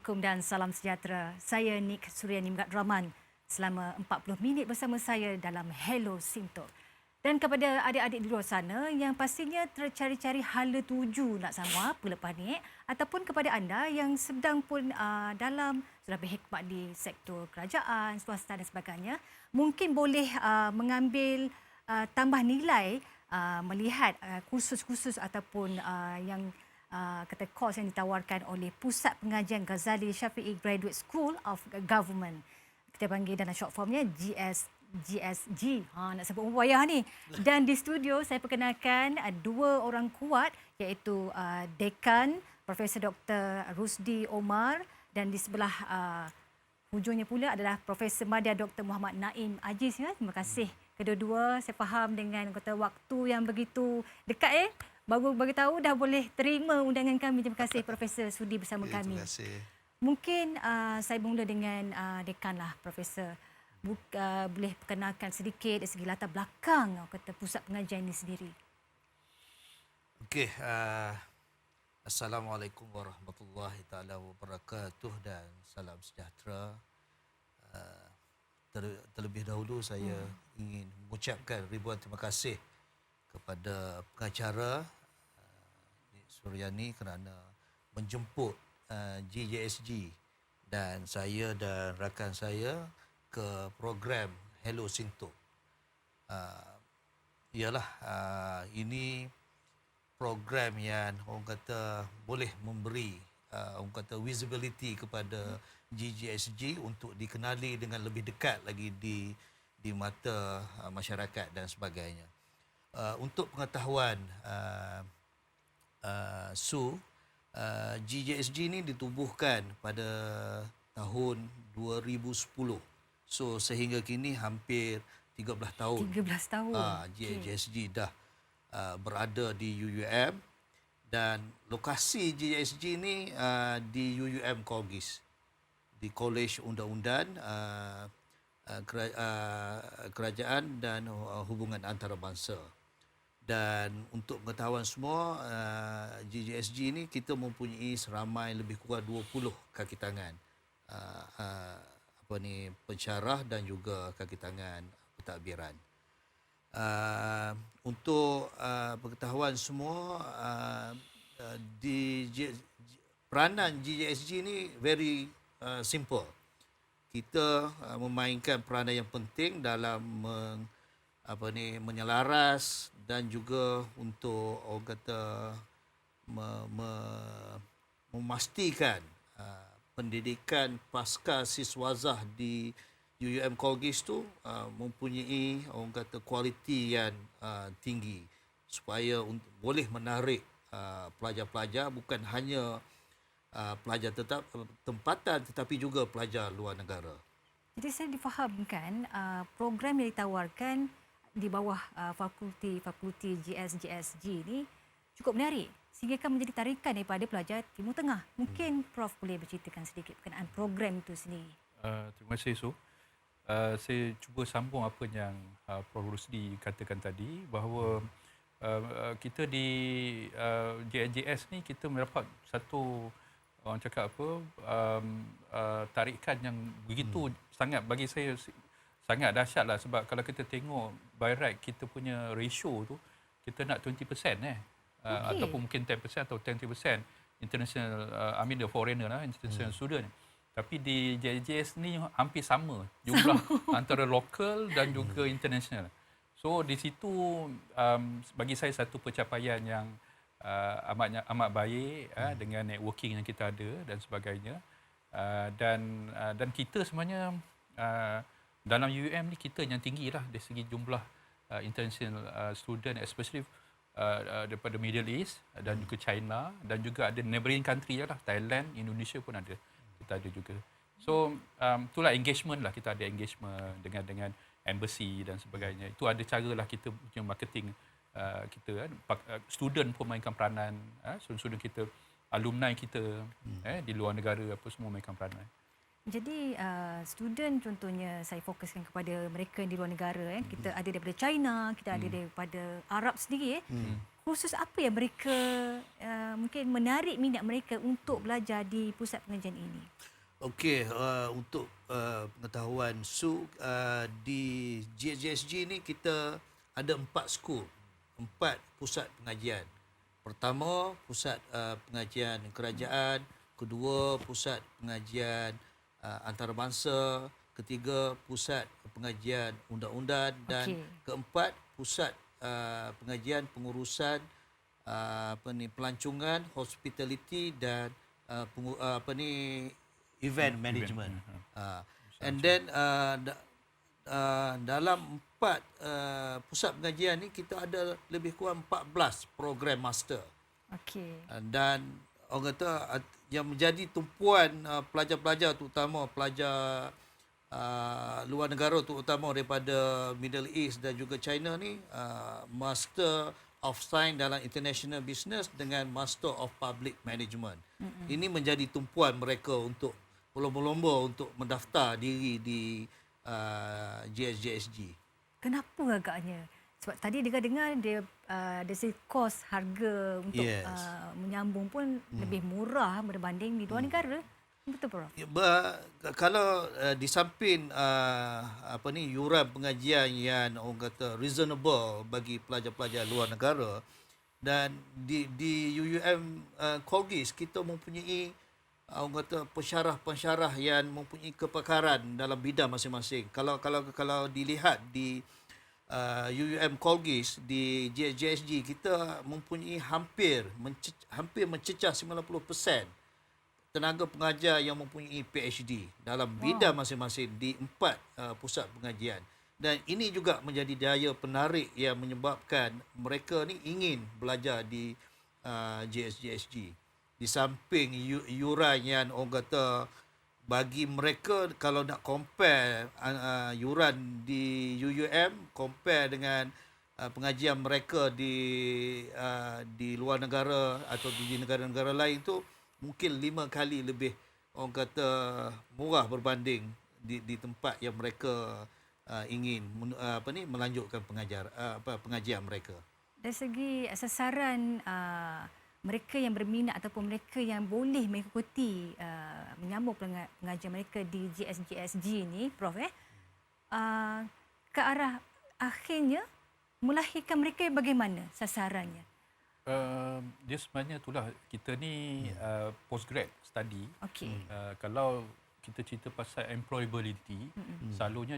Assalamualaikum dan salam sejahtera. Saya Nik Suryani Megat Rahman. Selama 40 minit bersama saya dalam Hello Sintok. Dan kepada adik-adik di luar sana yang pastinya tercari-cari hala tuju nak sama apa lepas ni, ataupun kepada anda yang sedang pun sudah berkhidmat di sektor kerajaan, swasta dan sebagainya, mungkin boleh mengambil tambah nilai melihat kursus-kursus ataupun yang kata kos yang ditawarkan oleh Pusat Pengajian Ghazali Syafi'i Graduate School of Government. Kita panggil dalam short formnya GSG. Nak sebut payah ni. Dan di studio saya perkenalkan dua orang kuat iaitu Dekan Profesor Dr. Rusdi Omar dan di sebelah hujungnya pula adalah Profesor Madya Dr. Muhammad Naim Aziz. Ya. Terima kasih kedua-dua. Saya faham dengan kata waktu yang begitu dekat baru bagi tahu dah boleh terima undangan kami. Terima kasih Profesor sudi bersama kami. Terima kasih. Mungkin saya bermula dengan Dekan lah Profesor. Boleh perkenalkan sedikit dari segi latar belakang kata pusat pengajian ini sendiri. Okey, Assalamualaikum warahmatullahi taala wabarakatuh dan salam sejahtera. Terlebih dahulu saya ingin mengucapkan ribuan terima kasih kepada pengacara Suryani kerana menjemput GJSG dan saya dan rakan saya ke program Hello Sintok. Ini program yang orang kata boleh memberi orang kata visibility kepada GJSG untuk dikenali dengan lebih dekat lagi di mata masyarakat dan sebagainya. Untuk pengetahuan GJSG ini ditubuhkan pada tahun 2010. So sehingga kini hampir 13 tahun. 13 tahun. GJSG dah berada di UUM dan lokasi GJSG ini di UUM Kogis, di Kolej Undang-Undang Kerajaan dan Hubungan Antarabangsa. Dan untuk pengetahuan semua, GJSG ini kita mempunyai seramai lebih kurang 20 kaki tangan pensyarah dan juga kaki tangan pentadbiran. Untuk pengetahuan semua, peranan GJSG ini very simple. Kita memainkan peranan yang penting dalam menyelaras dan juga untuk orang kata memastikan pendidikan pasca siswazah di UUM Kogis tu mempunyai orang kata kualiti yang tinggi supaya boleh menarik pelajar-pelajar, bukan hanya pelajar tempatan tetapi juga pelajar luar negara. Jadi saya difahamkan program yang ditawarkan di bawah fakulti GSG ini cukup menarik sehingga akan menjadi tarikan daripada pelajar Timur Tengah. Mungkin Prof boleh berceritakan sedikit berkenaan program itu sendiri. Terima kasih Su. Saya cuba sambung apa yang Prof Rusdi katakan tadi bahawa kita di JNJS ni kita mendapat satu orang cakap tarikan yang begitu sangat, bagi saya sangat dahsyat lah, sebab kalau kita tengok by right kita punya ratio tu kita nak 20% ataupun mungkin 10% atau 20% international the foreigner lah, international student. Tapi di JJS ni hampir sama jumlah antara lokal dan juga international. So di situ bagi saya satu pencapaian yang amat baik dengan networking yang kita ada dan sebagainya. Dan kita sebenarnya dalam UUM ni kita yang tinggi lah dari segi jumlah international student, especially daripada Middle East dan juga China dan juga ada neighboring country lah, Thailand, Indonesia pun ada. Kita ada juga. So itulah engagement lah, kita ada engagement dengan embassy dan sebagainya. Itu ada cara lah kita punya marketing kita. Student pun mainkan peranan, student kita, alumni kita di luar negara apa semua mainkan peranan. Jadi student contohnya saya fokuskan kepada mereka yang di luar negara. Kita ada daripada China, kita ada daripada Arab sendiri. Kursus apa yang mereka mungkin menarik minat mereka untuk belajar di pusat pengajian ini? Okey, untuk pengetahuan Su, di GSG ni kita ada 4 school, 4 pusat pengajian. Pertama, pusat pengajian kerajaan, kedua, pusat pengajian antarabangsa, ketiga, pusat pengajian undang-undang dan Okey. keempat, pusat pengajian pengurusan pelancongan, hospitality dan event management. And then dalam 4 pusat pengajian ni kita ada lebih kurang 14 program master. Okey. Dan orang kata yang menjadi tumpuan pelajar-pelajar, terutama pelajar luar negara, terutama daripada Middle East dan juga China ni, Master of Science dalam International Business dengan Master of Public Management. Ini menjadi tumpuan mereka untuk berlomba-lomba untuk mendaftar diri di GSG. Kenapa agaknya? Sebab tadi dengar-dengar dia dari segi kos harga untuk Yes. menyambung pun lebih murah berbanding di luar negara. Betul, Prof? Ya, kalau di samping yuran pengajian yang orang kata reasonable bagi pelajar-pelajar luar negara, dan di UUM Colgis kita mempunyai orang kata pensyarah-pensyarah yang mempunyai kepakaran dalam bidang masing-masing. Kalau dilihat di UUM Colgis di GSG kita mempunyai hampir mencecah 90% tenaga pengajar yang mempunyai PhD dalam bidang masing-masing di 4 pusat pengajian. Dan ini juga menjadi daya penarik yang menyebabkan mereka ni ingin belajar di GSG. Di samping yuran yang orang kata bagi mereka, kalau nak compare yuran di UUM compare dengan pengajian mereka di luar negara atau di negara-negara lain tu, mungkin 5 kali lebih orang kata murah berbanding di tempat yang mereka ingin melanjutkan pengajian mereka. Dari segi sasaran mereka yang berminat ataupun mereka yang boleh mengikuti menyambung pengajian mereka di GSG ni, Prof, ke arah akhirnya melahirkan mereka bagaimana sasarannya? Dia sebenarnya itulah kita ni postgrad study. Okey. Kalau kita cerita pasal employability, selalunya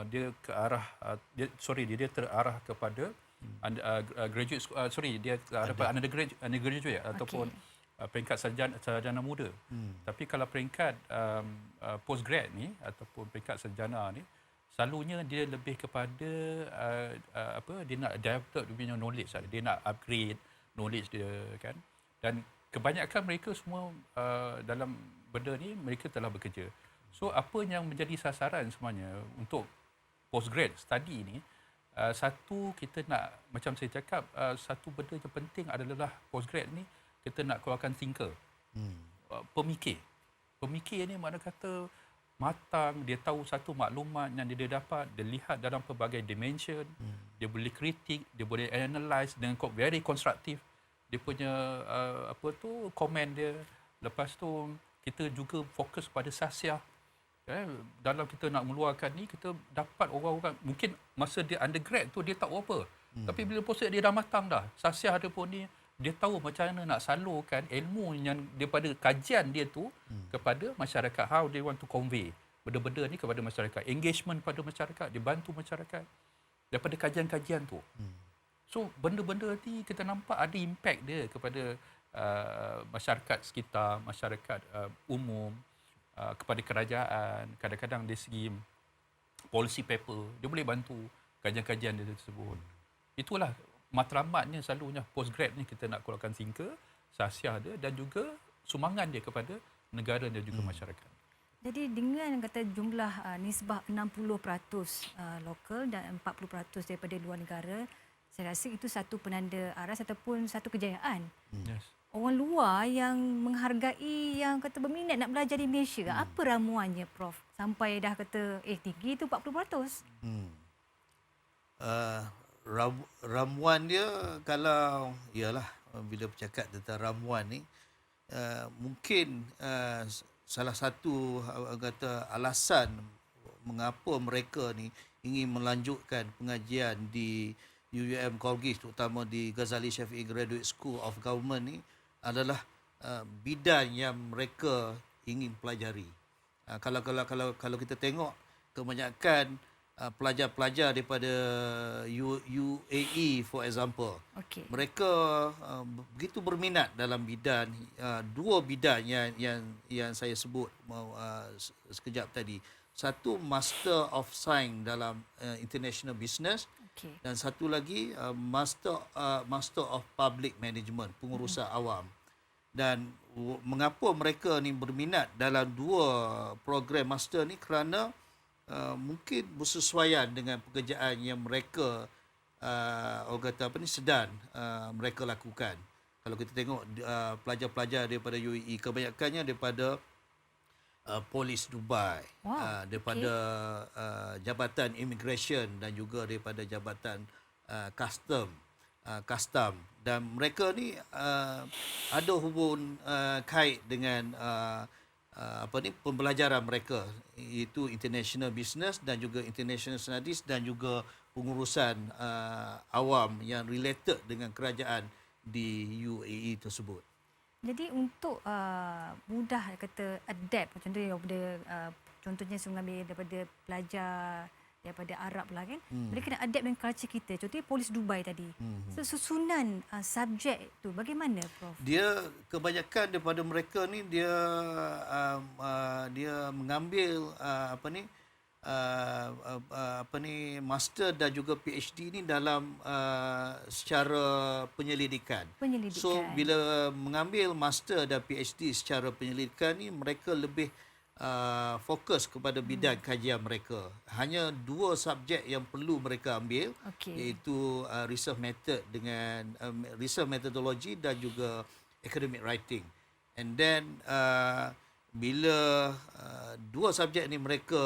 dia ke arah dia terarah kepada graduate dia ke arah undergraduate ataupun peringkat sarjana muda. Tapi kalau peringkat postgrad ni ataupun peringkat sarjana ni, selalunya dia lebih kepada dia nak develop dia punya knowledge, dia nak upgrade knowledge dia kan. Dan kebanyakan mereka semua dalam benda ni mereka telah bekerja. So apa yang menjadi sasaran sebenarnya untuk postgrad study ni, satu kita nak, macam saya cakap, satu benda yang penting adalah postgrad ni kita nak keluarkan thinker. Pemikir ni makna kata matang, dia tahu satu maklumat yang dia dapat, dia lihat dalam pelbagai dimension, dia boleh kritik, dia boleh analyse dengan very konstruktif. Dia punya komen dia. Lepas tu kita juga fokus pada sasiah. Dalam kita nak mengeluarkan ni, kita dapat orang-orang mungkin masa dia undergrad tu dia tak tahu apa. Tapi bila postgrad dia dah matang dah. Sasiah dia pun ni, dia tahu macam mana nak salurkan ilmu yang daripada kajian dia tu kepada masyarakat. How they want to convey benda-benda ni kepada masyarakat. Engagement pada masyarakat, dia bantu masyarakat daripada kajian-kajian tu. So benda-benda ni kita nampak ada impact dia kepada masyarakat sekitar, masyarakat umum, kepada kerajaan. Kadang-kadang dari segi policy paper, dia boleh bantu kajian-kajian dia tersebut. Itulah matlamatnya selalunya postgrad ni kita nak keluarkan thinker, sasiah dia dan juga sumbangan dia kepada negara dan juga masyarakat. Jadi dengan kata jumlah nisbah 60% lokal dan 40% daripada luar negara, saya rasa itu satu penanda aras ataupun satu kejayaan. Yes. orang luar yang menghargai, yang kata berminat nak belajar di Malaysia. Apa ramuannya, Prof? Sampai dah kata, tinggi tu 40%. Ramuan dia, kalau ialah bila bercakap tentang ramuan ni, mungkin salah satu kata alasan mengapa mereka ni ingin melanjutkan pengajian di UUM Colgate, terutama di Ghazali Shafi'i Graduate School of Government ni, adalah bidang yang mereka ingin pelajari. Kalau kita tengok kebanyakan pelajar-pelajar daripada UAE for example, Okey. mereka begitu berminat dalam bidang dua bidang yang saya sebut sekejap tadi. Satu, Master of Science dalam International Business, Okey. dan satu lagi Master of Public Management, pengurusan awam. Dan mengapa mereka ni berminat dalam dua program master ni? Kerana mungkin bersesuaian dengan pekerjaan yang mereka orang kata apa ni sedang mereka lakukan. Kalau kita tengok pelajar-pelajar daripada UAE, kebanyakannya daripada Polis Dubai, Wow, daripada Jabatan Immigration, dan juga daripada Jabatan Custom. Dan mereka ni ada hubung kait dengan pembelajaran mereka, iaitu International Business dan juga International Studies dan juga pengurusan awam yang related dengan kerajaan di UAE tersebut. Jadi untuk mudah kata adapt, contohnya saya mengambil daripada pelajar daripada Arab lah kan, mereka nak adapt dengan culture kita. Contohnya Polis Dubai tadi. So, susunan subjek tu bagaimana, Prof? Dia kebanyakan daripada mereka ni dia mengambil master dan juga PhD ni dalam secara penyelidikan. So bila mengambil master dan PhD secara penyelidikan ni, mereka lebih fokus kepada bidang kajian mereka. Hanya dua subjek yang perlu mereka ambil, iaitu research method dengan research methodology dan juga academic writing. And then bila dua subjek ni mereka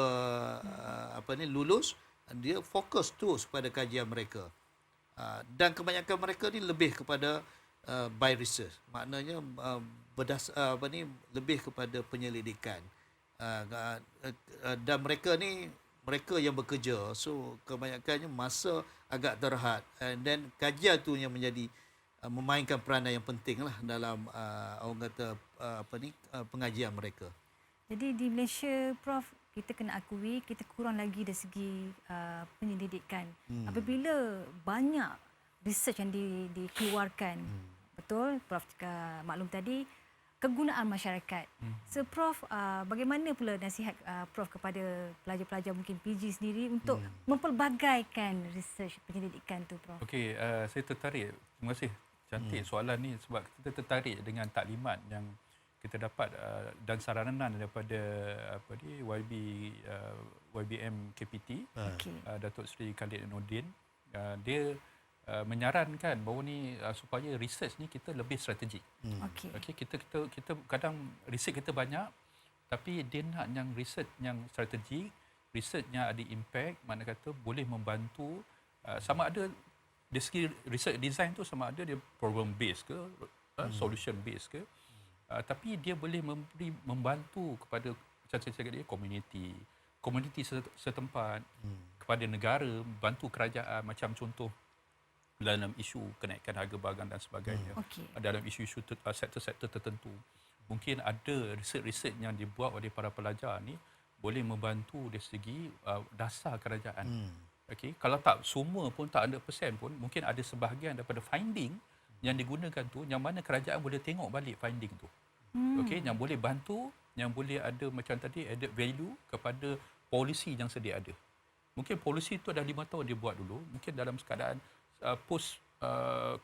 lulus, dia fokus terus pada kajian mereka. Dan kebanyakan mereka ni lebih kepada by research. Maknanya lebih kepada penyelidikan. Dan mereka yang bekerja, so kebanyakannya masa agak terhad, and then kajian tu yang menjadi memainkan peranan yang penting lah dalam orang kata pengajian mereka. Jadi di Malaysia, Prof, kita kena akui kita kurang lagi dari segi penyelidikan. Apabila banyak research yang dikeluarkan, betul Prof cakap maklum tadi, kegunaan masyarakat. So Prof, bagaimana pula nasihat Prof kepada pelajar-pelajar mungkin PG sendiri untuk mempelbagaikan research penyelidikan tu, Prof? Okey, saya tertarik. Terima kasih. Cantik soalan ni, sebab kita tertarik dengan taklimat yang kita dapat dan saranan daripada YBM KPT, Datuk Seri Khalid Nordin. Dia menyarankan bahawa ni supaya research ni kita lebih strategik. Okey, kita kadang research kita banyak, tapi dia nak yang research yang strategik, research yang ada impact, mana kata boleh membantu sama ada dari segi research design tu, sama ada dia problem based ke solution based ke, tapi dia boleh membantu kepada macam saya cakap dia komuniti setempat, kepada negara, bantu kerajaan, macam contoh dalam isu kenaikan harga barang dan sebagainya. Dalam isu-isu sektor-sektor tertentu, mungkin ada research yang dibuat oleh para pelajar ni boleh membantu dari segi dasar kerajaan. Okey, kalau tak semua pun, tak 100% pun, mungkin ada sebahagian daripada finding yang digunakan tu, yang mana kerajaan boleh tengok balik finding tu. Okey, yang boleh bantu, yang boleh ada macam tadi added value kepada polisi yang sedia ada. Mungkin polisi tu dah 5 tahun dia buat dulu, mungkin dalam keadaan post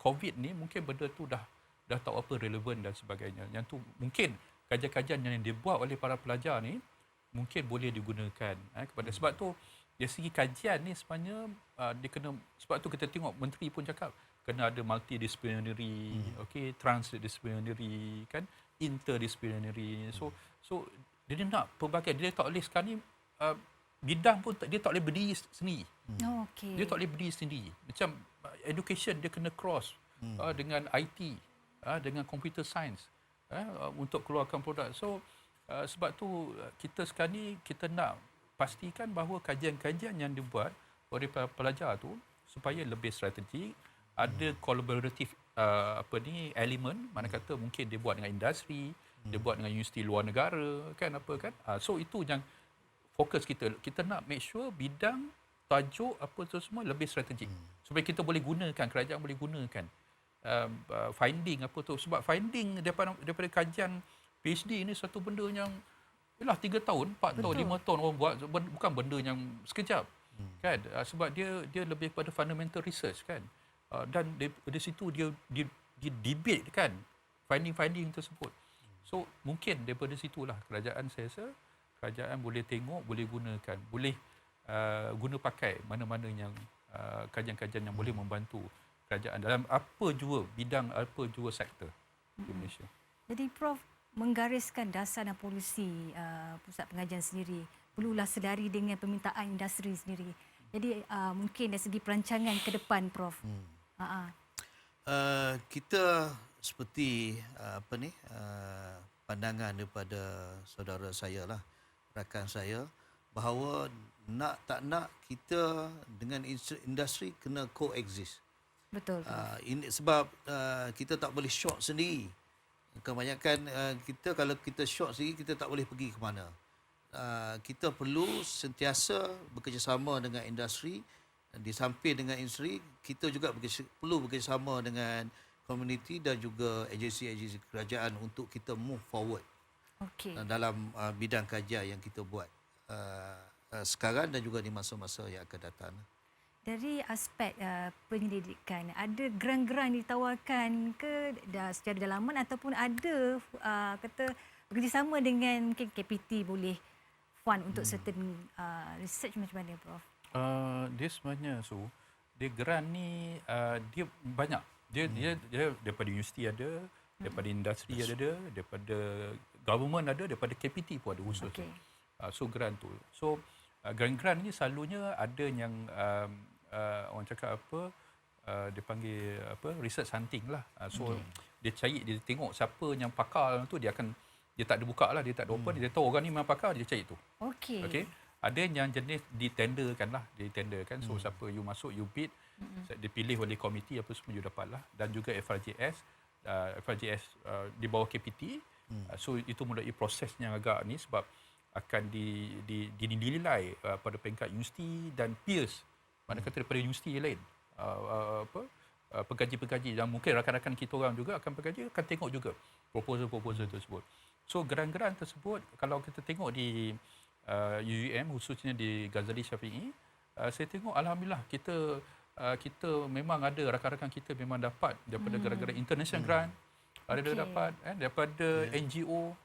COVID ni mungkin benda tu dah tak apa relevan dan sebagainya. Yang tu mungkin kajian-kajian yang dibuat oleh para pelajar ni mungkin boleh digunakan kepada, sebab tu dari segi kajian ni sebenarnya dia kena, sebab tu kita tengok menteri pun cakap kena ada multidisciplinary, okey, transdisciplinary, kan, interdisciplinary. So dia nak pelbagai, dia tak boleh sekarang ni bidang pun dia tak boleh berdiri sendiri. Okey. Dia tak boleh berdiri sendiri. Macam education dia kena cross dengan IT, dengan computer science untuk keluarkan produk. So sebab tu kita sekarang ni kita nak pastikan bahawa kajian-kajian yang dibuat oleh pelajar tu supaya lebih strategik, ada collaborative elemen, mana kata mungkin dia buat dengan industri, dia buat dengan universiti luar negara, kan, apa kan. So itu yang fokus kita. Kita nak make sure bidang, tajuk apa tu semua lebih strategik. Supaya kita boleh gunakan, kerajaan boleh gunakan finding apa tu. Sebab finding daripada kajian PhD ni satu benda yang 3 tahun, 4 tahun, 5 tahun orang buat, bukan benda yang sekejap. Kan? Sebab dia lebih pada fundamental research, kan. Dan dari situ dia debate, kan, finding tersebut. So mungkin daripada situlah kerajaan, saya rasa kerajaan boleh tengok, boleh gunakan, boleh guna pakai mana-mana yang kajian-kajian yang boleh membantu kerajaan dalam apa jua bidang, apa jua sektor di Malaysia. Jadi Prof, menggariskan dasar dan polisi pusat pengajian sendiri perlulah sedari dengan permintaan industri sendiri. Jadi mungkin dari segi perancangan ke depan, Prof. Kita seperti pandangan daripada saudara saya lah, rakan saya, bahawa nak tak nak kita dengan industri kena coexist. Betul. Sebab kita tak boleh short sendiri. Kebanyakan kita, kalau kita short sendiri, kita tak boleh pergi ke mana. Kita perlu sentiasa bekerjasama dengan industri. Di samping dengan industri, kita juga perlu bekerjasama dengan komuniti dan juga agensi-agensi kerajaan untuk kita move forward dalam bidang kajian yang kita buat sekarang dan juga di masa-masa yang akan datang. Dari aspek penyelidikan, ada geran-geran ditawarkan ke secara dalaman ataupun ada kata bekerjasama dengan mungkin KPT boleh fund untuk certain research, macam mana, Prof? Dia sebenarnya dia geran ni dia banyak. Dia daripada universiti ada, daripada industri ada, daripada government ada, daripada KPT pun ada khusus. So geran tu. So geran-geran ni selalunya ada yang orang cakap dia panggil research hunting lah. So dia cari, dia tengok siapa yang pakar tu, dia tak ada buka lah, dia tak ada open, dia tahu orang ni memang pakar, dia cari tu. Okey. Ada yang jenis ditenderkan lah, So siapa you masuk, you bid, dipilih oleh komiti apa semua, you dapat lah. Dan juga FRJS di bawah KPT. So itu mulai prosesnya agak ni sebab akan dinilai pada peringkat universiti dan peers, mana kata daripada universiti lain, pengkaji-pengkaji yang mungkin rakan-rakan kita orang juga akan pengkaji, akan tengok juga proposal tersebut. So geran-geran tersebut, kalau kita tengok di UUM, khususnya di Ghazali Syafi'i, saya tengok alhamdulillah kita memang ada rakan-rakan kita memang dapat daripada geran-geran international grant, ada dapat daripada NGO,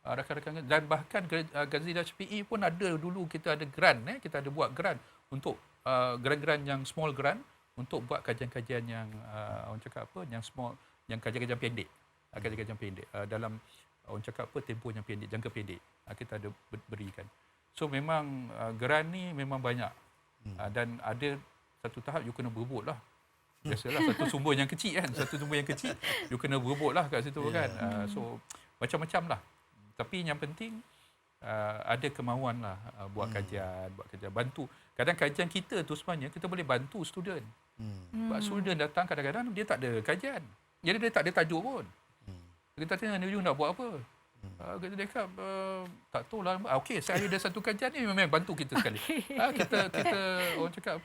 rakan-rakan, dan bahkan Ghazali Syafi'i pun ada dulu, kita ada grant, kita ada buat grant untuk grant-grant yang small grant untuk buat kajian-kajian yang orang cakap yang small, yang kajian-kajian pendek, dalam orang cakap tempoh yang pendek, jangka pendek, kita ada berikan. So memang grant ni memang banyak, dan ada satu tahap you kena berebut lah. Biasalah satu sumber yang kecil kan, you kena berebut lah kat situ kan. So macam-macam lah. Tapi yang penting ada kemauan lah buat kajian, bantu. Kadang kajian kita tu sebenarnya kita boleh bantu student. Sebab student datang kadang-kadang dia tak ada kajian. Jadi dia tak ada tajuk pun. Kita tanya, you nak buat apa? Kita cakap, tak tahu lah. Okey, saya ada satu kajian ni, memang bantu kita sekali. Kita orang cakap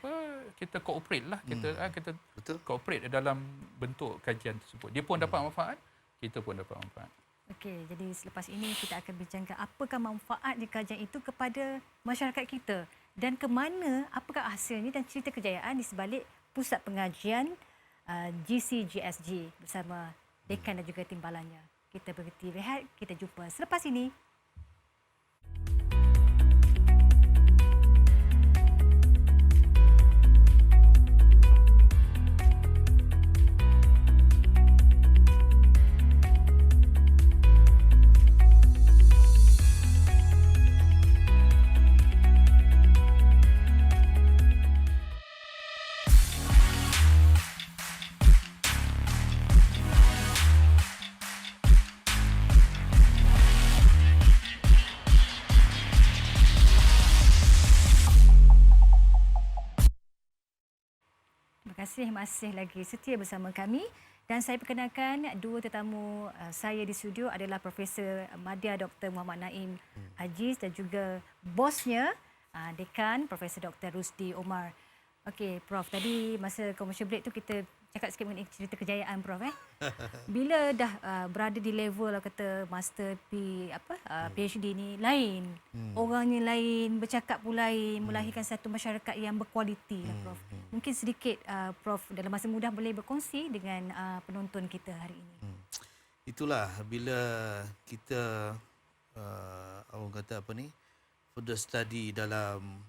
kita cooperate lah. Kita cooperate dalam bentuk kajian tersebut. Dia pun dapat manfaat, kita pun dapat manfaat. Okey, jadi selepas ini kita akan bincangkan apakah manfaat di kajian itu kepada masyarakat kita dan ke mana, apakah hasilnya dan cerita kejayaan di sebalik Pusat Pengajian GCGSG bersama Dekan dan juga timbalannya. Kita berhenti rehat, kita jumpa selepas ini. masih lagi setia bersama kami. Dan saya perkenalkan dua tetamu saya di studio adalah Profesor Madya Dr. Muhammad Naim Aziz dan juga bosnya Dekan Profesor Dr. Rusdi Omar. Okey, Prof. Tadi masa commercial break tu kita cakap sikit mengenai cerita kejayaan Prof. Bila dah berada di level kata master PhD ni lain. Orangnya lain, bercakap pun lain, melahirkan satu masyarakat yang berkualiti lah Prof. Mungkin sedikit Prof dalam masa mudah boleh berkongsi dengan penonton kita hari ini. Itulah bila kita orang kata further study dalam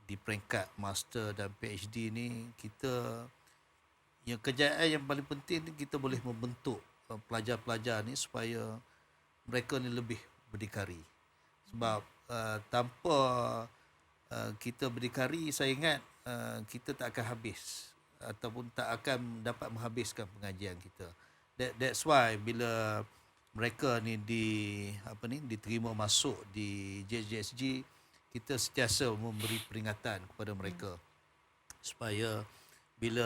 di peringkat master dan PhD ni, kita yang kejayaan yang paling penting ni kita boleh membentuk pelajar-pelajar ni supaya mereka ni lebih berdikari. Sebab tanpa kita berdikari, saya ingat kita tak akan habis ataupun tak akan dapat menghabiskan pengajian kita. That's why bila mereka ni diterima masuk di JJSG, kita sentiasa memberi peringatan kepada mereka supaya bila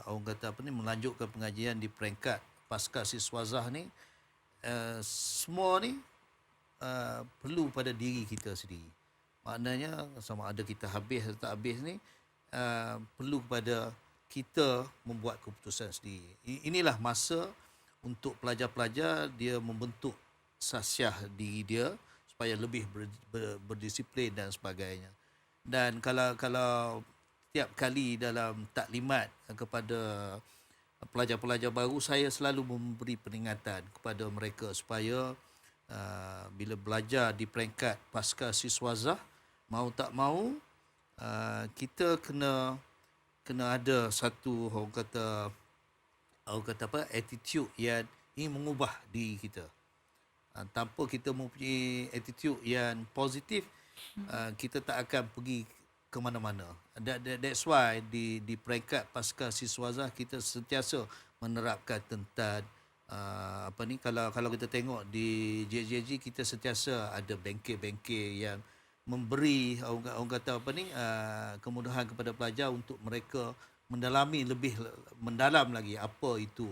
orang kata melanjutkan pengajian di peringkat pasca siswazah ni, semua ni perlu pada diri kita sendiri. Maknanya sama ada kita habis atau tak habis ni, perlu kepada kita membuat keputusan sendiri. Inilah masa untuk pelajar-pelajar dia membentuk sasiah diri dia supaya lebih berdisiplin dan sebagainya. Dan kalau tiap kali dalam taklimat kepada pelajar-pelajar baru, saya selalu memberi peringatan kepada mereka supaya bila belajar di peringkat pasca siswazah, mau tak mau kita kena ada satu orang kata attitude yang ingin mengubah diri kita. Tanpa kita mempunyai attitude yang positif, kita tak akan pergi ke mana-mana. That's why di peringkat pasca siswazah kita sentiasa menerapkan tentang kalau kita tengok di JJG, kita sentiasa ada bengkel-bengkel yang memberi orang kata kemudahan kepada pelajar untuk mereka mendalami lebih mendalam lagi apa itu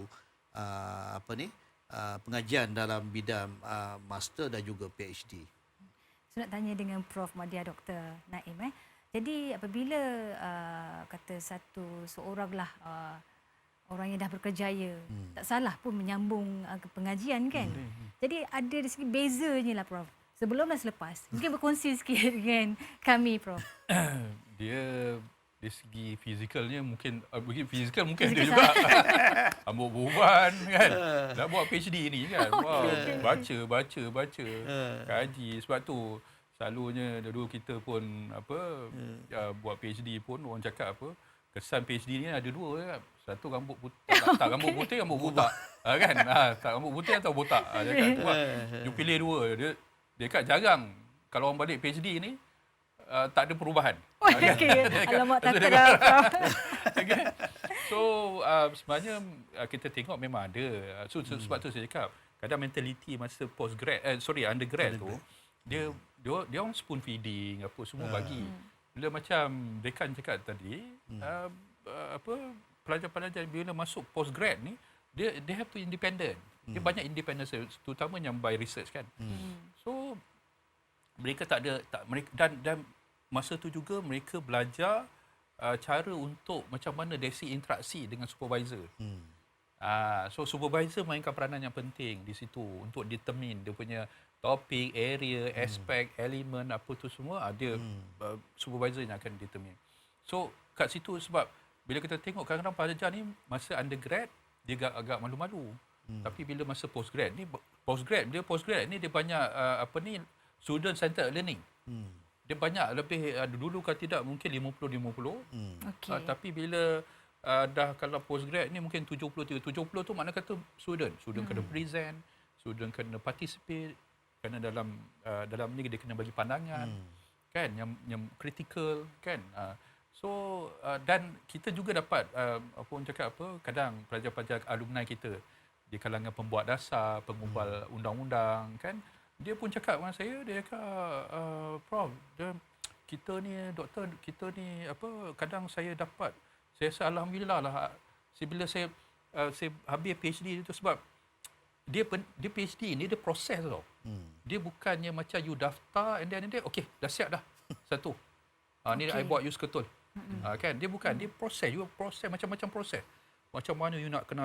pengajian dalam bidang master dan juga PhD. Saya nak tanya dengan Prof Madya Dr. Naim. Jadi apabila kata seoranglah orang yang dah berkerjaya, tak salah pun menyambung ke pengajian kan. Jadi ada dari segi bezanya lah Prof. Sebelum dan selepas. Mungkin berkongsi sikit dengan kami Prof. Dia dari segi fizikalnya mungkin ada juga. Rambut beruban kan. Nak buat PhD ni kan. Wow, baca. Kaji. Sebab tu selalunya dulu kita pun buat PhD pun orang cakap kesan PhD ni ada dua kan. Satu rambut putih, tak rambut putih, rambut botak. Kan? Tak rambut putih atau botak. You pilih dua. Dia kat jarang kalau orang balik PhD ni tak ada perubahan. Okey. Alamak, takut dah Prof. Okay. So sebenarnya kita tengok memang ada. So sebab tu saya cakap kadang mentaliti masa undergrad tu dia orang spoon feeding apa semua bagi. Bila macam Dekan cakap tadi pelajar-pelajar bila masuk postgrad ni they have to independent. Dia banyak independence terutama yang by research kan. So mereka dan masa tu juga mereka belajar cara untuk macam mana desi interaksi dengan supervisor. So supervisor mainkan peranan yang penting di situ untuk determine dia punya topik, area, aspek, elemen apa tu semua ada supervisor yang akan determine. So kat situ sebab bila kita tengok kadang-kadang pelajar ni masa undergrad dia agak malu-malu. Tapi bila masa postgrad ni dia banyak student centered learning. Dia banyak lebih dulu kalau tidak mungkin 50-50. Okay. Tapi bila dah kalau postgrad ni mungkin 70 tu makna kata student kena present, student kena participate, kerana dalam ni dia kena bagi pandangan kan yang critical kan. Dan kita juga dapat kadang pelajar-pelajar alumni kita di kalangan pembuat dasar, pengubal undang-undang kan, dia pun cakap dengan saya, dia cakap Prof, kita ni doktor, kita ni apa, kadang saya rasa alhamdulillah lah bila saya habis PhD itu, sebab dia PhD ni dia proses tau. Dia bukannya macam you daftar and then okey dah siap dah satu. Ni I buat you seketul. Kan dia bukan, dia proses, you proses macam-macam proses. Macam mana you nak kena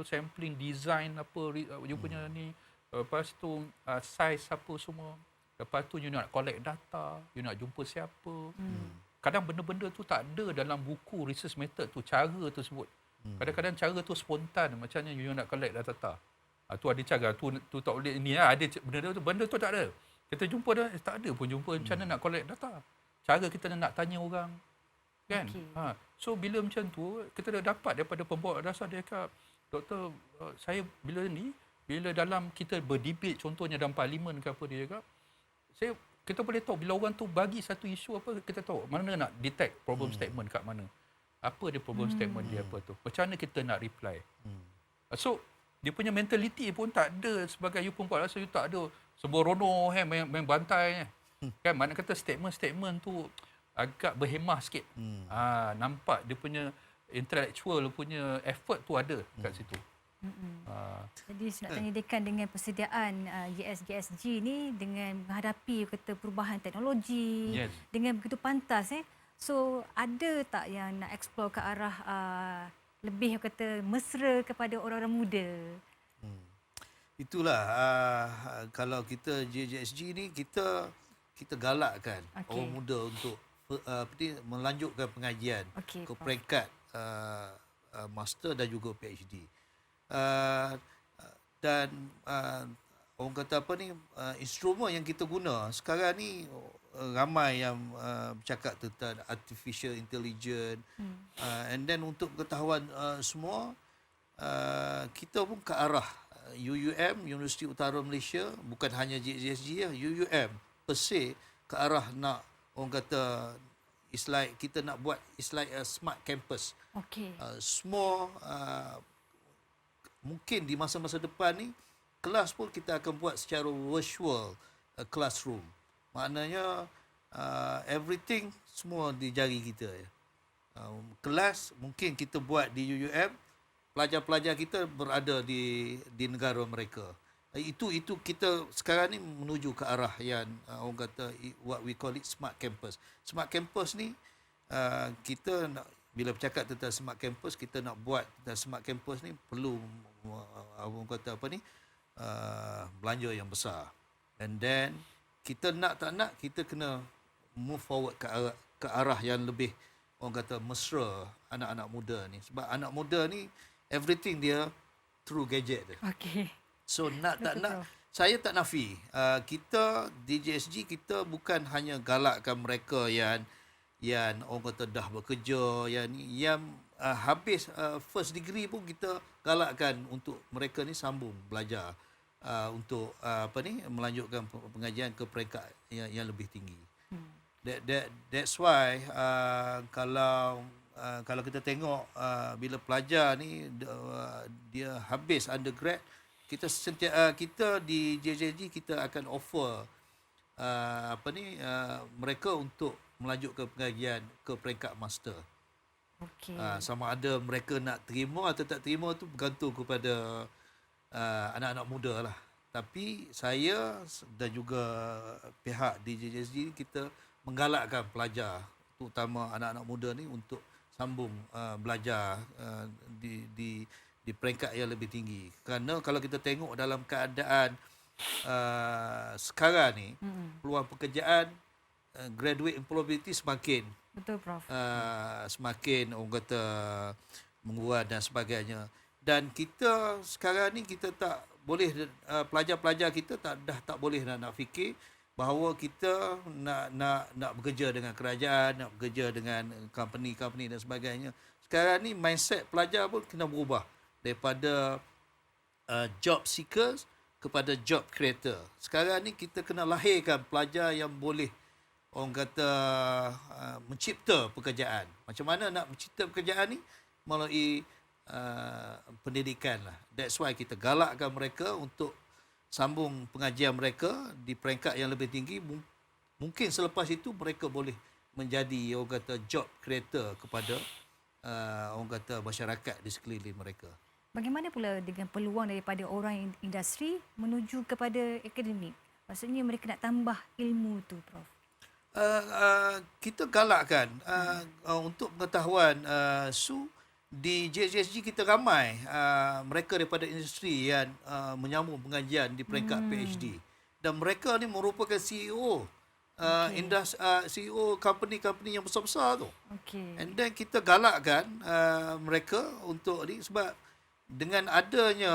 sampling, design apa you punya ni, lepas tu size apa semua. Lepas tu you nak collect data, you nak jumpa siapa. Kadang benda-benda tu tak ada dalam buku research method tu, cara tersebut. Kadang-kadang cara tu spontan, macamnya you nak collect data. Tu ada cara, tu tak boleh ni lah, ada benda tu tak ada. Kita jumpa dah, tak ada pun jumpa macam mana nak collect data. Cara kita nak tanya orang. Kan? Okay. So bila macam tu, kita dah dapat daripada pembawa dasar, dia cakap, doktor, saya bila dalam kita berdebate, contohnya dalam parlimen ke apa, dia cakap, kita boleh tahu bila orang tu bagi satu isu apa, kita tahu mana nak detect problem statement kat mana. Apa dia problem statement dia apa tu. Macam mana kita nak reply. So dia punya mentality pun tak ada sebagai you perempuan, rasa you tak ada sembrono main bantai. Kan mana kata statement tu agak berhemah sikit. Nampak dia punya intellectual punya effort tu ada kat situ. Jadi saya nak tanya Dekan, dengan persediaan GSG ni dengan menghadapi kata perubahan teknologi dengan begitu pantas so ada tak yang nak explore ke arah lebih kata mesra kepada orang-orang muda? Itulah kalau kita JSG ni kita galakkan orang muda untuk melanjutkan pengajian ke peringkat master dan juga PhD. Dan orang kata apa ni, instrumen yang kita guna sekarang ni, ramai yang bercakap tentang artificial intelligence, and then untuk pengetahuan semua, kita pun ke arah UUM, Universiti Utara Malaysia, bukan hanya JSG ya, UUM per se ke arah nak, orang kata it's like kita nak buat it's like a smart campus. Semua mungkin di masa-masa depan ni kelas pun kita akan buat secara virtual classroom. Maknanya everything semua di jari kita. Kelas mungkin kita buat di UUM, pelajar-pelajar kita berada di negara mereka. Itu kita sekarang ni menuju ke arah yang orang kata what we call it smart campus. Smart campus ni kita nak, bila bercakap tentang smart campus, kita nak buat tentang smart campus ni perlu orang kata apa ni, belanja yang besar. And then kita nak tak nak, kita kena move forward ke arah yang lebih, orang kata mesra anak-anak muda ni. Sebab anak muda ni everything dia through gadget dia. So nak tak nak, saya tak nafi. Kita di JSG kita bukan hanya galakkan mereka yang orang kata dah bekerja, yang habis first degree pun kita galakkan untuk mereka ni sambung belajar untuk melanjutkan pengajian ke peringkat yang lebih tinggi. That's why kalau kita tengok bila pelajar ni dia habis undergrad, kita di JJG kita akan offer mereka untuk melanjutkan pengajian ke peringkat master. Sama ada mereka nak terima atau tak terima tu bergantung kepada anak-anak muda lah. Tapi saya dan juga pihak di JJG kita menggalakkan pelajar, terutama anak-anak muda ni, untuk sambung belajar di peringkat yang lebih tinggi. Kerana kalau kita tengok dalam keadaan sekarang ni, peluang pekerjaan, graduate employability semakin semakin orang kata menguat dan sebagainya. Dan kita sekarang ni kita tak boleh, pelajar-pelajar kita tak boleh nak fikir bahawa kita nak bekerja dengan kerajaan, nak bekerja dengan company dan sebagainya. Sekarang ni mindset pelajar pun kena berubah daripada job seekers kepada job creator. Sekarang ni kita kena lahirkan pelajar yang boleh, orang kata, mencipta pekerjaan. Macam mana nak mencipta pekerjaan ni? Melalui pendidikan lah. That's why kita galakkan mereka untuk sambung pengajian mereka di peringkat yang lebih tinggi, Mungkin selepas itu mereka boleh menjadi orang kata job creator kepada orang kata masyarakat di sekeliling mereka. Bagaimana pula dengan peluang daripada orang industri menuju kepada akademik? Maksudnya mereka nak tambah ilmu tu, Prof. Kita galakkan untuk pengetahuan Su, di JSG kita ramai mereka daripada industri yang menyambung pengajian di peringkat PhD, dan mereka ni merupakan CEO CEO company-company yang besar-besar tu. Okey. And then kita galakkan mereka untuk ni, sebab dengan adanya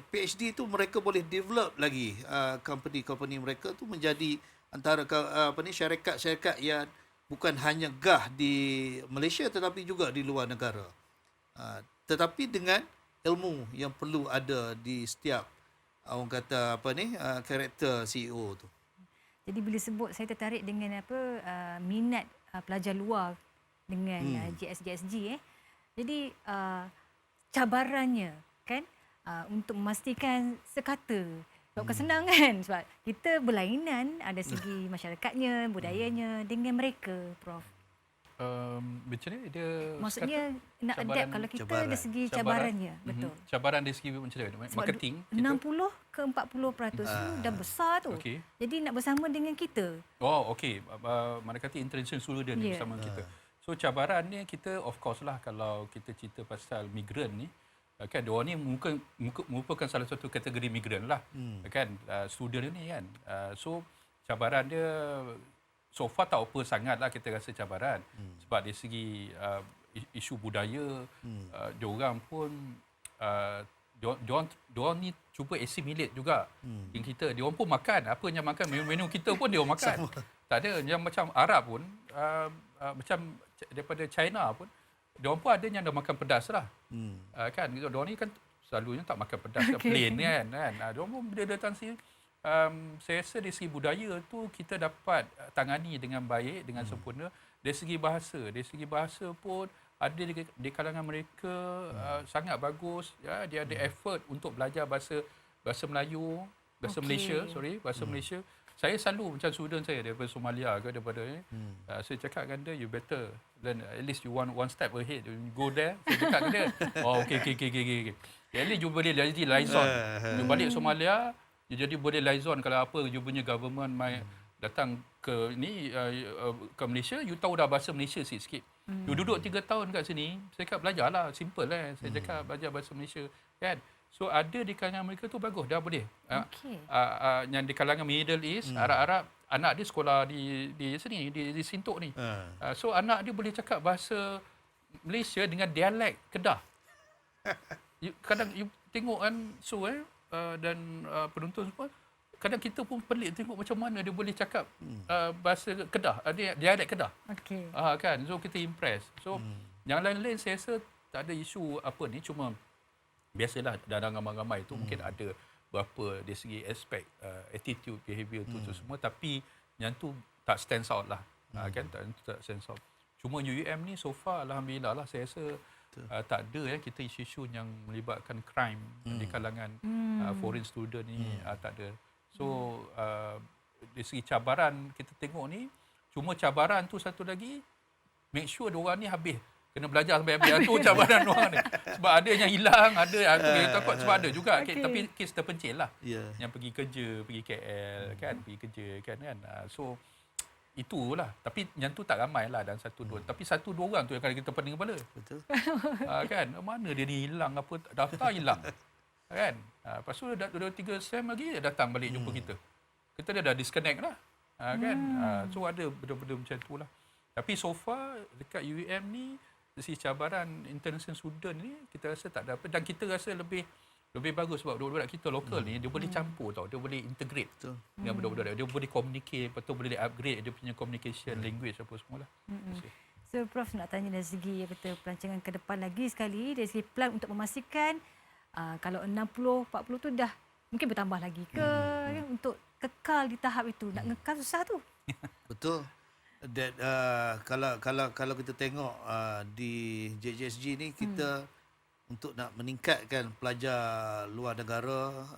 PhD tu mereka boleh develop lagi company-company mereka tu menjadi antara syarikat-syarikat yang bukan hanya gah di Malaysia tetapi juga di luar negara. Tetapi dengan ilmu yang perlu ada di setiap orang kata karakter CEO tu. Jadi bila sebut, saya tertarik dengan minat pelajar luar dengan JSG. Jadi cabarannya kan untuk memastikan sekata. Sebab bukan senang kan, sebab kita berlainan, ada segi masyarakatnya, budayanya dengan mereka, Prof. Macam ni dia Maksudnya nak adapt kalau kita dari segi cabarannya. Betul. Cabaran dari segi macam mana? Sebab Marketing 60 ke 40% tu dah besar tu. Okey. Jadi nak bersama dengan kita. Oh, okey. Mana kata international student bersama kita. So cabaran ni kita of course lah, kalau kita cerita pasal migran ni, kan diorang ni merupakan salah satu kategori migran lah. Kan student ni kan. So cabaran dia so far tak apa sangat lah kita rasa cabaran. Sebab dari segi isu budaya, diorang pun diorang ni cuba assimilate juga dengan kita. Diorang pun makan apa yang makan, menu-menu kita pun diorang makan. Tak ada yang macam Arab pun, macam daripada China pun, diorang pun ada yang dah makan pedas lah. Kan diorang ni kan selalunya tak makan pedas, plain kan. Diorang pun bila datang sini, saya rasa dari segi budaya tu kita dapat tangani dengan baik, dengan sempurna. Dari segi bahasa pun ada di kalangan mereka sangat bagus. Ya, dia ada effort untuk belajar bahasa Melayu, bahasa Malaysia. Saya selalu macam student saya daripada Somalia ke daripada saya cakap dengan dia, you better learn, at least you one step ahead, you go there. Saya cakap dengan dia, oh okay. At least you boleh jadi liaison. You balik Somalia, you jadi boleh liaison kalau apa you punya government datang ke ni ke Malaysia, you tahu dah bahasa Malaysia sikit. You duduk 3 tahun kat sini, saya cakap belajarlah, simple lah. Saya cakap belajar bahasa Malaysia kan. So ada di kalangan mereka tu bagus, dah boleh. Yang di kalangan Middle East, Arab-Arab, anak dia sekolah di sini, di Sintok ni. So anak dia boleh cakap bahasa Malaysia dengan dialek Kedah. Kadang you tengok kan dan penonton semua, kadang kita pun pelik tengok macam mana dia boleh cakap bahasa Kedah, dialek Kedah. Okey. Kan, so kita impress. So yang lain-lain saya rasa tak ada isu apa ni, cuma biasalah dalam ramai-ramai tu mungkin ada berapa dari segi aspek attitude, behavior tu semua, tapi yang tu tak stands out lah. Kan tak stands out. Cuma UUM ni so far alhamdulillah lah, saya rasa tak ada kita isu-isu yang melibatkan crime di kalangan foreign student ni, tak ada. So dari segi cabaran kita tengok ni, cuma cabaran tu satu lagi, make sure diorang ni habis, kena belajar sampai habis. Itu cabaran diorang ni. Sebab ada yang hilang, ada aku takut sebab ada juga tapi kes terpencil lah. Yang pergi kerja, pergi KL kan, pergi kerja kan. So itulah. Tapi yang tu tak ramai lah, dan 1-2. Tapi 1-2 orang tu yang kalau kita pening kepala. Betul. Kan, mana dia ni hilang apa, daftar hilang. Kan? Lepas tu 2-3 sem lagi dia datang balik jumpa kita. Kita dah disconnect lah. Kan? So ada benda-benda macam tu lah. Tapi so far dekat UUM ni, si cabaran international student ni kita rasa tak ada apa, dan kita rasa lebih bagus sebab budak-budak kita lokal ni dia boleh campur tau, dia boleh integrate dengan budak-budak dia boleh communicate, lepas tu boleh upgrade dia punya communication language apa semualah. So Prof nak tanya dari segi perancangan ke depan lagi sekali, dari segi plan untuk memastikan kalau 60-40 tu dah mungkin bertambah lagi ke untuk kekal di tahap itu. Nak ngekal susah tu. Betul. That kalau kita tengok di JJSG ni, kita untuk nak meningkatkan pelajar luar negara,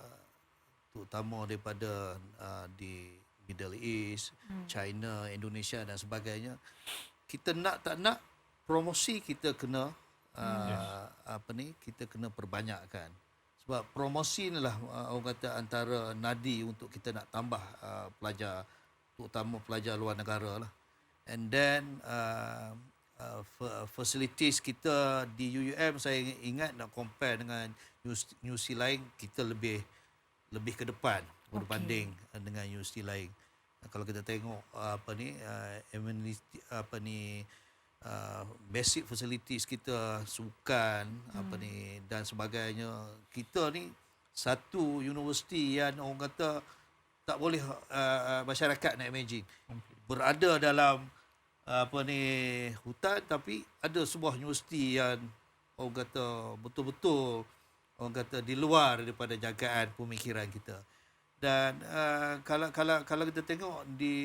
terutama daripada di Middle East, China, Indonesia dan sebagainya. Kita nak tak nak promosi kita kena kita kena perbanyakkan. Sebab promosi inilah orang kata antara nadi untuk kita nak tambah pelajar, terutama pelajar luar negara lah. And then facilities kita di UUM, saya ingat nak compare dengan universiti lain, kita lebih ke depan berbanding dengan universiti lain. Kalau kita tengok basic facilities kita, sukan dan sebagainya, kita ni satu universiti yang orang kata tak boleh masyarakat nak imagine berada dalam hutan, tapi ada sebuah universiti yang orang kata betul-betul orang kata di luar daripada jagaan pemikiran kita. Dan kalau kita tengok di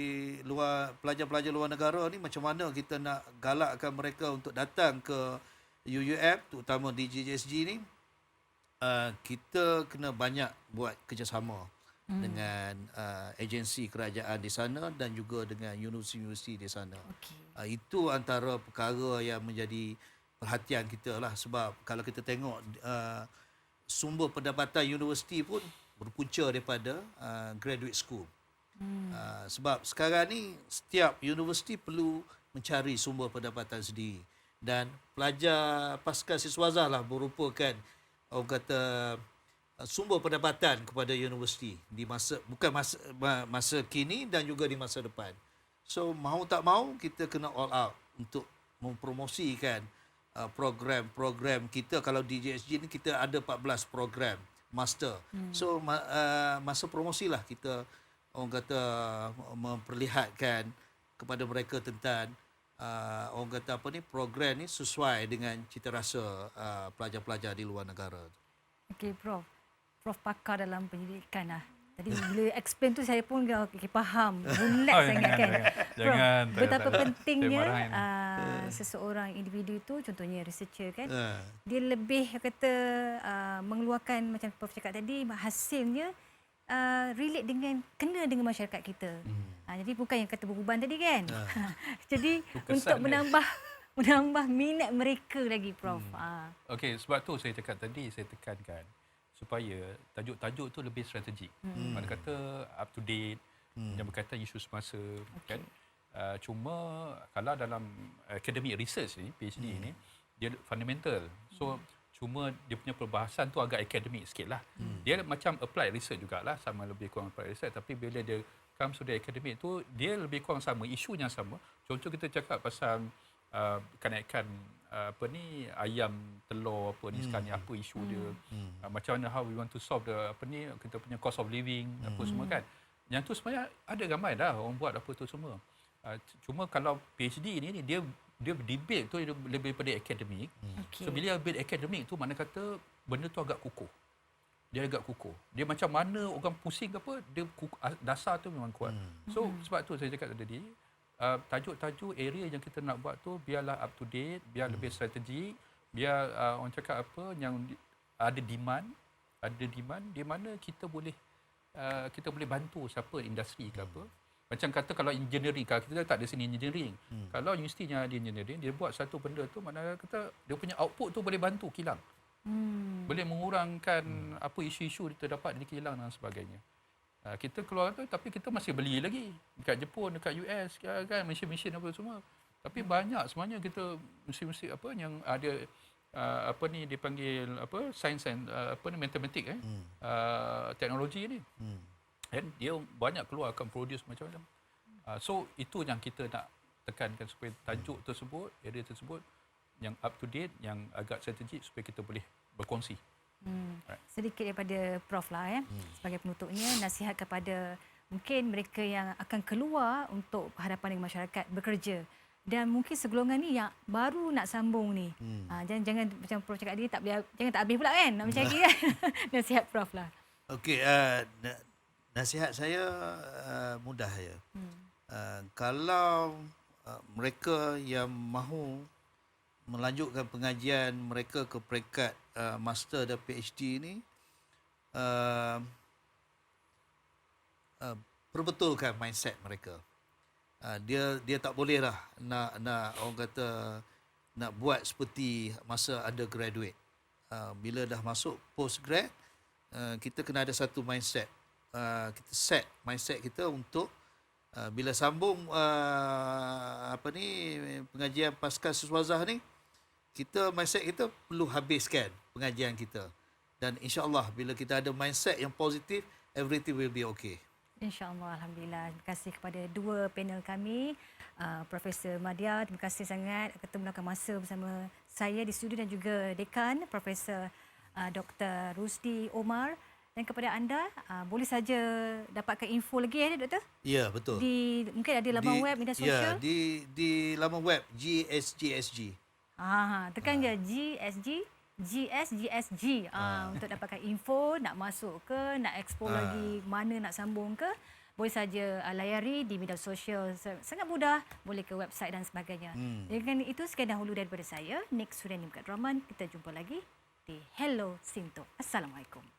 luar, pelajar-pelajar luar negara ni, macam mana kita nak galakkan mereka untuk datang ke UUM, terutama di JJSG ni, kita kena banyak buat kerjasama dengan agensi kerajaan di sana dan juga dengan universiti-universiti di sana. Itu antara perkara yang menjadi perhatian kita lah. Sebab kalau kita tengok sumber pendapatan universiti pun berpunca daripada graduate school. Sebab sekarang ni setiap universiti perlu mencari sumber pendapatan sendiri. Dan pelajar pasca siswazah lah merupakan orang kata sumber pendapatan kepada universiti di masa kini dan juga di masa depan. So mahu tak mahu kita kena all out untuk mempromosikan program-program kita. Kalau di JSG ni kita ada 14 program master. So masa promosilah kita orang kata memperlihatkan kepada mereka tentang orang kata program ni sesuai dengan cita rasa pelajar-pelajar di luar negara. Okey, Prof pakar dalam pendidikan lah. Tadi bila explain tu saya pun faham. Bulat sangat kan. Prof, betapa pentingnya seseorang individu tu, contohnya researcher kan, dia lebih kata mengeluarkan, macam Prof cakap tadi, hasilnya relate kena dengan masyarakat kita. Jadi bukan yang kata berbeban tadi kan. Jadi untuk menambah minat mereka lagi, Prof. Okey, sebab tu saya cakap tadi, saya tekankan supaya tajuk-tajuk tu lebih strategik. Mana kata up to date, yang berkaitan isu semasa kan. Cuma kalau dalam academic research ni, PhD ni, dia fundamental. So cuma dia punya perbahasan tu agak akademik sikit lah. Dia macam applied research jugalah, sama lebih kurang applied research, tapi bila dia comes to the academic tu, dia lebih kurang sama, isunya sama. Contoh kita cakap pasal kenaikan ayam, telur ni sekarang ni, apa isu dia, macam mana how we want to solve kita punya cost of living, apa semua kan. Yang tu sebenarnya ada ramai dah orang buat apa tu semua. Cuma kalau PhD ni dia debate tu lebih daripada akademik. So bila debate akademik tu, mana kata benda tu agak kukuh. Dia agak kukuh. Dia macam mana orang pusing ke apa, dia dasar tu memang kuat. So sebab tu saya cakap tadi, tajuk-tajuk area yang kita nak buat tu biarlah up to date, biar lebih strategik, biar orang cakap apa yang ada demand di mana kita boleh bantu siapa industri ke apa. Macam kata kalau engineering, kalau kita tak ada sini engineering, kalau universitinya ada engineering, dia buat satu benda tu, mana kata dia punya output tu boleh bantu kilang. Boleh mengurangkan apa isu-isu kita dapat di kilang dan sebagainya. Kita keluar tu, tapi kita masih beli lagi dekat Jepun, dekat US kan, mesin-mesin apa semua. Tapi banyak sebenarnya kita mesin-mesin apa yang ada dipanggil sains and matematik teknologi ni. Dan dia banyak keluar akan produce macam-macam. So itu yang kita nak tekankan, supaya tajuk tersebut, area tersebut yang up to date, yang agak strategik, supaya kita boleh berkongsi. Sedikit daripada Prof lah sebagai penutupnya, nasihat kepada mungkin mereka yang akan keluar untuk berhadapan dengan masyarakat, bekerja, dan mungkin segolongan ni yang baru nak sambung ni. Jangan macam Prof cakap tadi, jangan tak habis pula kan nak mencari kan. Nasihat Prof lah. Okey, nasihat saya mudah ya. Kalau mereka yang mahu melanjutkan pengajian mereka ke peringkat master dan PhD ni, perbetulkan mindset mereka. Dia tak boleh lah nak orang kata nak buat seperti masa undergraduate. Bila dah masuk postgrad, kita kena ada satu mindset. Kita set mindset kita untuk bila sambung pengajian pasca siswazah ni, mindset kita perlu habiskan pengajian kita. Dan insya-Allah bila kita ada mindset yang positif, everything will be okay. InsyaAllah, Alhamdulillah. Terima kasih kepada dua panel kami. Profesor Madya, terima kasih sangat kerana meluangkan masa bersama saya di studio, dan juga Dekan, Profesor Dr. Rusdi Omar. Dan kepada anda, boleh saja dapatkan info lagi Doktor? Ya, betul. Mungkin ada laman web, media sosial? Ya, di laman web GSGSG. Tekan je GSGSG untuk dapatkan info, nak masuk ke, nak explore lagi mana nak sambung ke, boleh saja layari di media sosial. Sangat mudah, boleh ke website dan sebagainya. Dengan itu, sekian dahulu daripada saya, Nik Suriani Mukat Rahman. Kita jumpa lagi di Hello Sinto. Assalamualaikum.